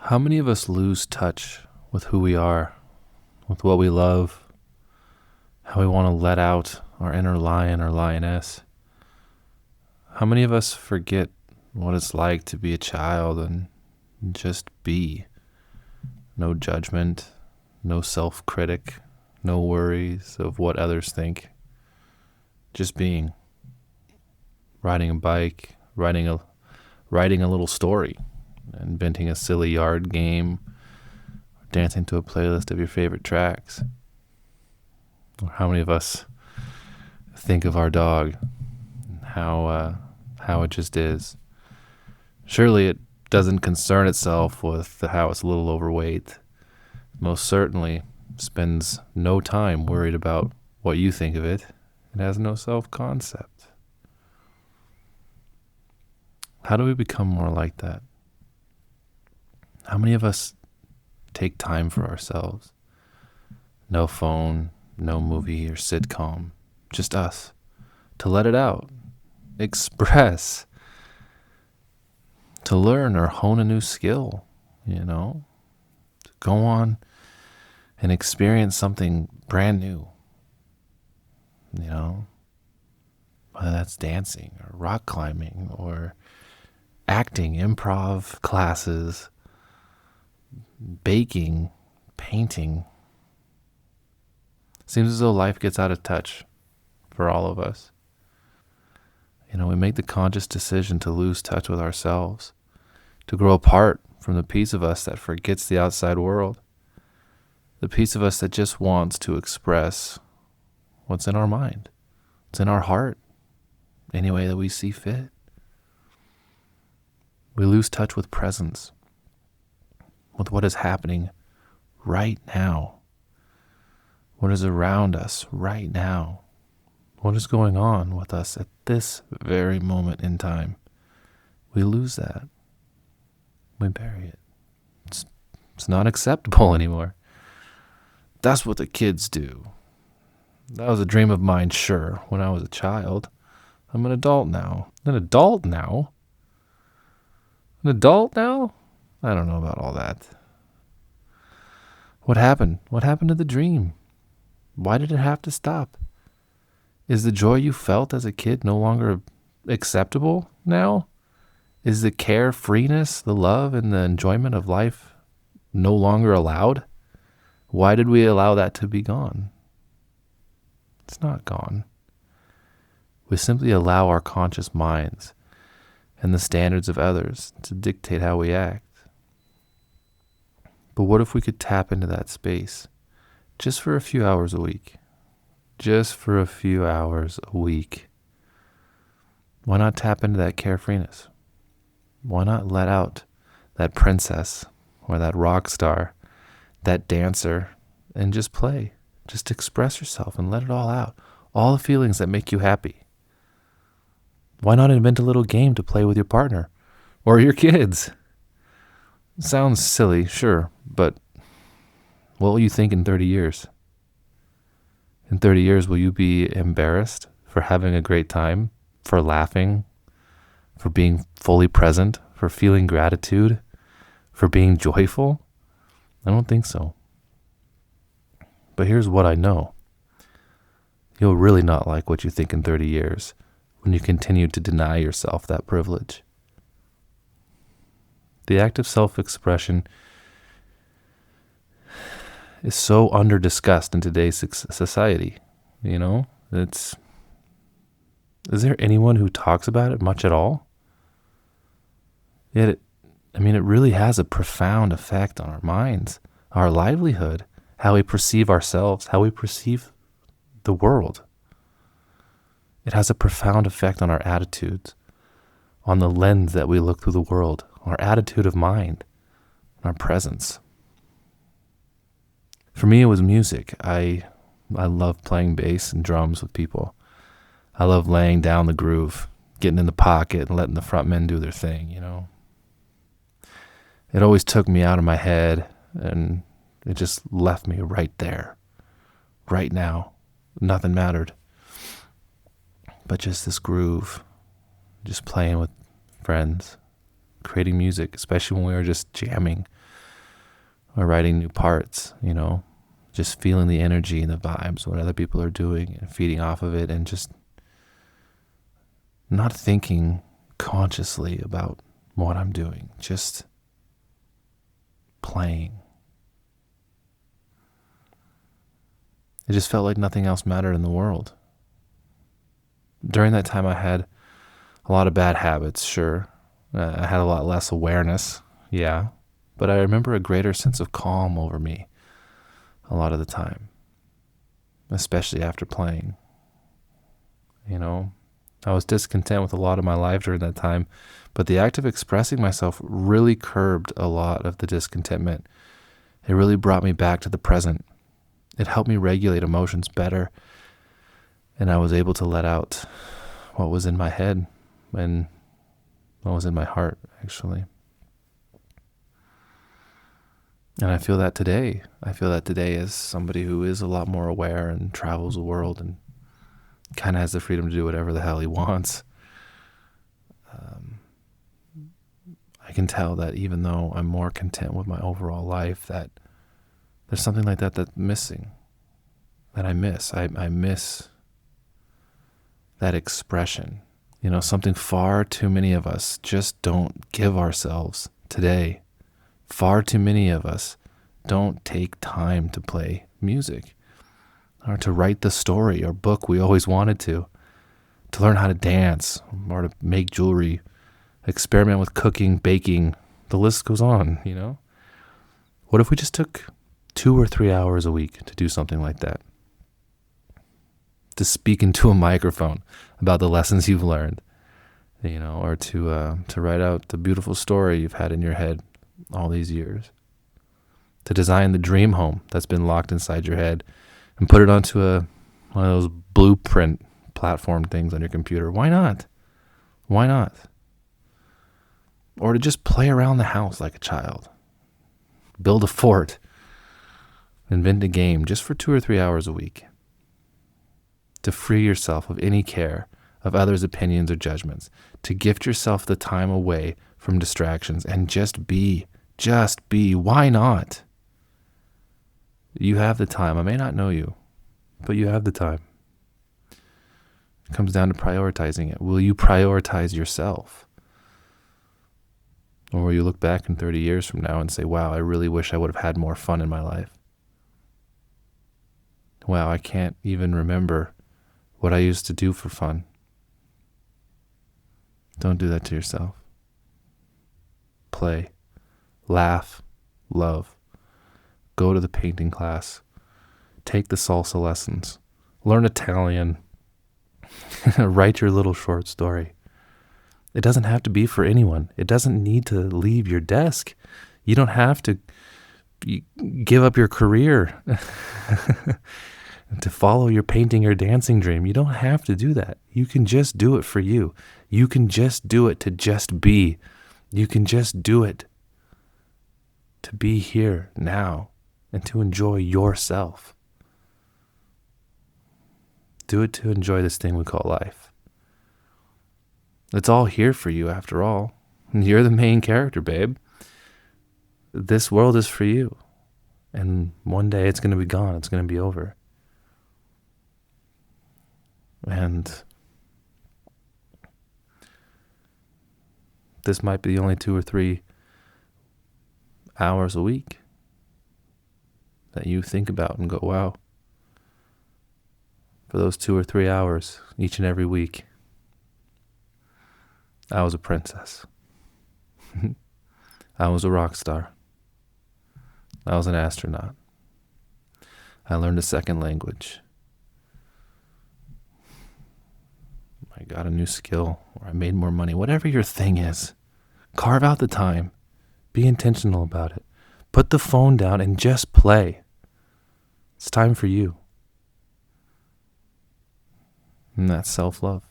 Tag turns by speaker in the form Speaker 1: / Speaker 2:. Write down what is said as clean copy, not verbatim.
Speaker 1: How many of us lose touch with who we are, with what we love, how we want to let out our inner lion or lioness? How many of us forget what it's like to be a child and just be? No judgment, no self-critic, no worries of what others think. Just being. Riding a bike, writing a little story, inventing a silly yard game, dancing to a playlist of your favorite tracks. Or how many of us think of our dog and how it just is? Surely it doesn't concern itself with how it's a little overweight. Most certainly spends no time worried about what you think of it. It has no self-concept. How do we become more like that? How many of us take time for ourselves? No phone, no movie or sitcom, just us. To let it out, express, to learn or hone a new skill, to go on and experience something brand new, whether that's dancing or rock climbing or acting, improv classes, baking, painting. Seems as though life gets out of touch for all of us. We make the conscious decision to lose touch with ourselves, to grow apart from the piece of us that forgets the outside world, the piece of us that just wants to express what's in our mind, what's in our heart, any way that we see fit. We lose touch with presence, with what is happening right now, what is around us right now, what is going on with us at this very moment in time. We lose that. We bury it. It's not acceptable anymore. That's what the kids do. That was a dream of mine, sure, when I was a child. I'm an adult now. An adult now? An adult now? I don't know about all that. What happened? What happened to the dream? Why did it have to stop? Is the joy you felt as a kid no longer acceptable now? Is the carefreeness, the love, and the enjoyment of life no longer allowed? Why did we allow that to be gone? It's not gone. We simply allow our conscious minds and the standards of others to dictate how we act. But what if we could tap into that space just for a few hours a week? Just for a few hours a week. Why not tap into that carefreeness? Why not let out that princess or that rock star, that dancer, and just play? Just express yourself and let it all out. All the feelings that make you happy. Why not invent a little game to play with your partner or your kids? Sounds silly, sure, but what will you think in 30 years? In 30 years, will you be embarrassed for having a great time, for laughing, for being fully present, for feeling gratitude, for being joyful? I don't think so. But here's what I know. You'll really not like what you think in 30 years when you continue to deny yourself that privilege. The act of self-expression is so under-discussed in today's society. Is there anyone who talks about it much at all? Yet, it really has a profound effect on our minds, our livelihood, how we perceive ourselves, how we perceive the world. It has a profound effect on our attitudes, on the lens that we look through the world, our attitude of mind, our presence. For me, it was music. I love playing bass and drums with people. I love laying down the groove, getting in the pocket and letting the front men do their thing, It always took me out of my head, and it just left me right there, right now. Nothing mattered but just this groove, just playing with friends, creating music, especially when we were just jamming or writing new parts, just feeling the energy and the vibes, what other people are doing and feeding off of it, and just not thinking consciously about what I'm doing, just playing. It just felt like nothing else mattered in the world. During that time, I had a lot of bad habits, sure. I had a lot less awareness, yeah. But I remember a greater sense of calm over me a lot of the time, especially after playing. I was discontent with a lot of my life during that time, but the act of expressing myself really curbed a lot of the discontentment. It really brought me back to the present. It helped me regulate emotions better, and I was able to let out what was in my head and what was in my heart, actually. And I feel that today. I feel that today as somebody who is a lot more aware and travels the world and kind of has the freedom to do whatever the hell he wants. I can tell that even though I'm more content with my overall life, that there's something like that that's missing, that I miss. I miss that expression. Something far too many of us just don't give ourselves today. Far too many of us don't take time to play music or to write the story or book we always wanted to learn how to dance or to make jewelry, experiment with cooking, baking. The list goes on, What if we just took 2 or 3 hours a week to do something like that? To speak into a microphone about the lessons you've learned, or to write out the beautiful story you've had in your head all these years. To design the dream home that's been locked inside your head and put it onto one of those blueprint platform things on your computer. Why not? Why not? Or to just play around the house like a child. Build a fort. Invent a game just for 2 or 3 hours a week. To free yourself of any care of others' opinions or judgments. To gift yourself the time away from distractions and just be. Just be. Why not? You have the time. I may not know you, but you have the time. It comes down to prioritizing it. Will you prioritize yourself? Or will you look back in 30 years from now and say, wow, I really wish I would have had more fun in my life. Wow, I can't even remember what I used to do for fun. Don't do that to yourself. Play, laugh, love. Go to the painting class. Take the salsa lessons. Learn Italian. Write your little short story. It doesn't have to be for anyone. It doesn't need to leave your desk. You don't have to give up your career to follow your painting or dancing dream. You don't have to do that. You can just do it for you. You can just do it to just be. You can just do it to be here now and to enjoy yourself. Do it to enjoy this thing we call life. It's all here for you after all. You're the main character, babe. This world is for you. And one day it's going to be gone. It's going to be over. And this might be only 2 or 3 hours a week that you think about and go, wow. For those 2 or 3 hours each and every week, I was a princess. I was a rock star. I was an astronaut. I learned a second language. I got a new skill, or I made more money. Whatever your thing is, carve out the time. Be intentional about it. Put the phone down and just play. It's time for you. And that's self-love.